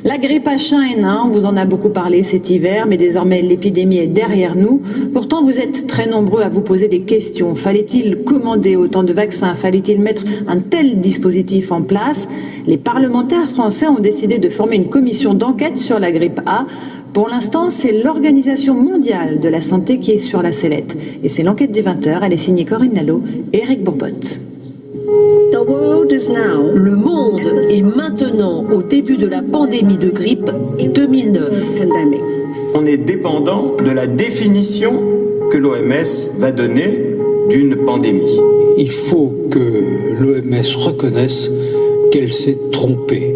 La grippe H1N1, on vous en a beaucoup parlé cet hiver, mais désormais l'épidémie est derrière nous. Pourtant, vous êtes très nombreux à vous poser des questions. Fallait-il commander autant de vaccins? Fallait-il mettre un tel dispositif en place? Les parlementaires français ont décidé de former une commission d'enquête sur la grippe A. Pour l'instant, c'est l'Organisation mondiale de la santé qui est sur la sellette. Et c'est l'enquête du 20h. Elle est signée Corinne Lalo et Eric Bourbotte. Le monde est maintenant au début de la pandémie de grippe 2009. On est dépendant de la définition que l'OMS va donner d'une pandémie. Il faut que l'OMS reconnaisse qu'elle s'est trompée.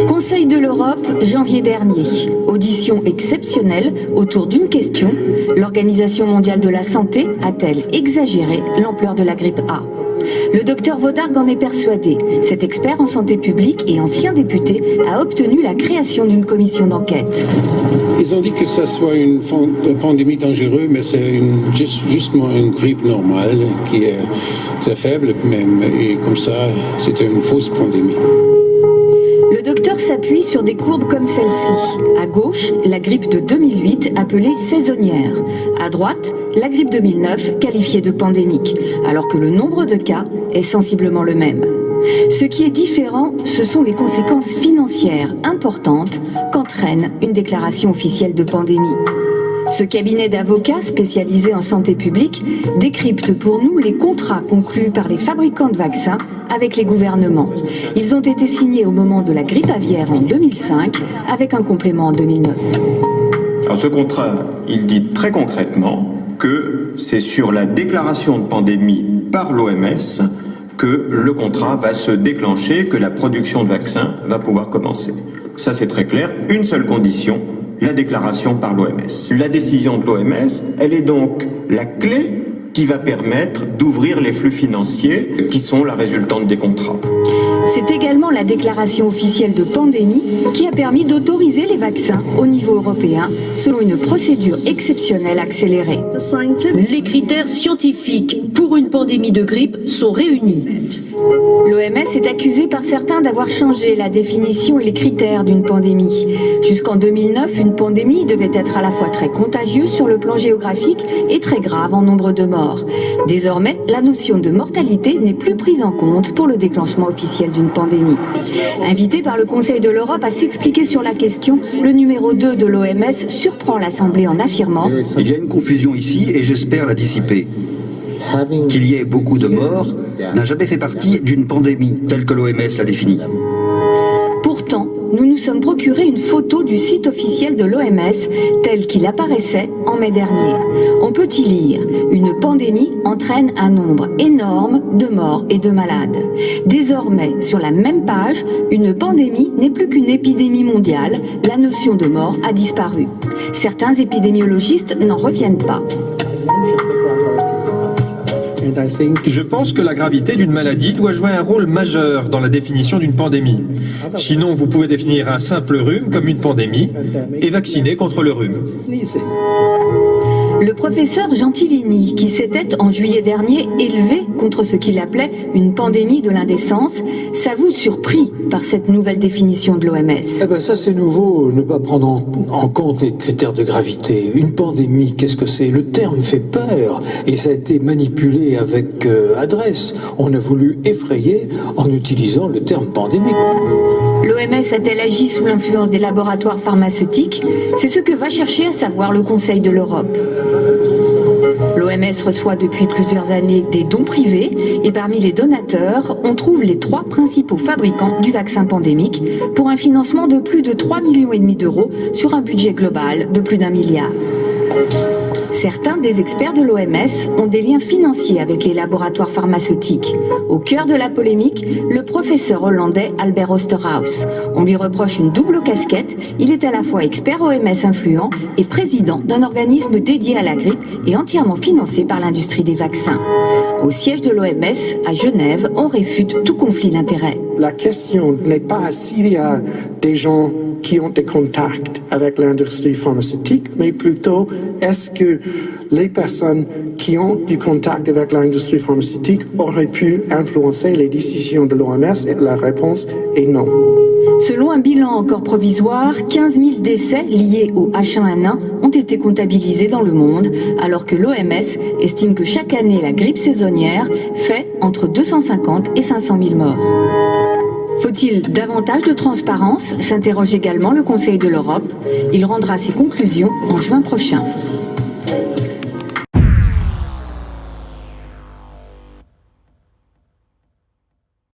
Conseil de l'Europe, janvier dernier. Audition exceptionnelle autour d'une question. L'Organisation mondiale de la santé a-t-elle exagéré l'ampleur de la grippe A? Le docteur Vaudargue en est persuadé. Cet expert en santé publique et ancien député a obtenu la création d'une commission d'enquête. Ils ont dit que ça soit une pandémie dangereuse, mais c'est justement une grippe normale qui est très faible même. Et comme ça, c'était une fausse pandémie. Le docteur s'appuie sur des courbes comme celle-ci. À gauche, la grippe de 2008 appelée saisonnière. À droite, la grippe 2009 qualifiée de pandémique, alors que le nombre de cas est sensiblement le même. Ce qui est différent, ce sont les conséquences financières importantes qu'entraîne une déclaration officielle de pandémie. Ce cabinet d'avocats spécialisé en santé publique décrypte pour nous les contrats conclus par les fabricants de vaccins avec les gouvernements. Ils ont été signés au moment de la grippe aviaire en 2005 avec un complément en 2009. Alors ce contrat, il dit très concrètement que c'est sur la déclaration de pandémie par l'OMS que le contrat va se déclencher, que la production de vaccins va pouvoir commencer. Ça c'est très clair, une seule condition, la déclaration par l'OMS. La décision de l'OMS, elle est donc la clé qui va permettre d'ouvrir les flux financiers qui sont la résultante des contrats. C'est également la déclaration officielle de pandémie qui a permis d'autoriser les vaccins au niveau européen selon une procédure exceptionnelle accélérée. Les critères scientifiques pour une pandémie de grippe sont réunis. L'OMS est accusée par certains d'avoir changé la définition et les critères d'une pandémie. Jusqu'en 2009, une pandémie devait être à la fois très contagieuse sur le plan géographique et très grave en nombre de morts. Désormais, la notion de mortalité n'est plus prise en compte pour le déclenchement officiel d'une pandémie. Invité par le Conseil de l'Europe à s'expliquer sur la question, le numéro 2 de l'OMS surprend l'Assemblée en affirmant « Il y a une confusion ici et j'espère la dissiper. Qu'il y ait beaucoup de morts n'a jamais fait partie d'une pandémie telle que l'OMS l'a définie. » Pourtant, nous nous sommes procuré une photo du site officiel de l'OMS tel qu'il apparaissait en mai dernier. On peut y lire « Une pandémie entraîne un nombre énorme de morts et de malades ». Désormais, sur la même page, une pandémie n'est plus qu'une épidémie mondiale. La notion de mort a disparu. Certains épidémiologistes n'en reviennent pas. Je pense que la gravité d'une maladie doit jouer un rôle majeur dans la définition d'une pandémie. Sinon, vous pouvez définir un simple rhume comme une pandémie et vacciner contre le rhume. Le professeur Gentilini, qui s'était en juillet dernier élevé contre ce qu'il appelait une pandémie de l'indécence, s'avoue surpris par cette nouvelle définition de l'OMS. Ça c'est nouveau, ne pas prendre en compte les critères de gravité. Une pandémie, qu'est-ce que c'est? Le terme fait peur et ça a été manipulé avec adresse. On a voulu effrayer en utilisant le terme pandémique. L'OMS a-t-elle agi sous l'influence des laboratoires pharmaceutiques? C'est ce que va chercher à savoir le Conseil de l'Europe. L'OMS reçoit depuis plusieurs années des dons privés et parmi les donateurs, on trouve les 3 principaux fabricants du vaccin pandémique pour un financement de plus de 3,5 millions d'euros sur un budget global de plus d'1 milliard. Certains des experts de l'OMS ont des liens financiers avec les laboratoires pharmaceutiques. Au cœur de la polémique, le professeur hollandais Albert Oosterhuis. On lui reproche une double casquette. Il est à la fois expert OMS influent et président d'un organisme dédié à la grippe et entièrement financé par l'industrie des vaccins. Au siège de l'OMS, à Genève, on réfute tout conflit d'intérêts. la question n'est pas s'il y a des gens qui ont des contacts avec l'industrie pharmaceutique, mais plutôt est-ce que les personnes qui ont du contact avec l'industrie pharmaceutique auraient pu influencer les décisions de l'OMS, et la réponse est non. Selon un bilan encore provisoire, 15 000 décès liés au H1N1 ont été comptabilisés dans le monde, alors que l'OMS estime que chaque année la grippe saisonnière fait entre 250 et 500 000 morts. Faut-il davantage de transparence ? S'interroge également le Conseil de l'Europe. Il rendra ses conclusions en juin prochain.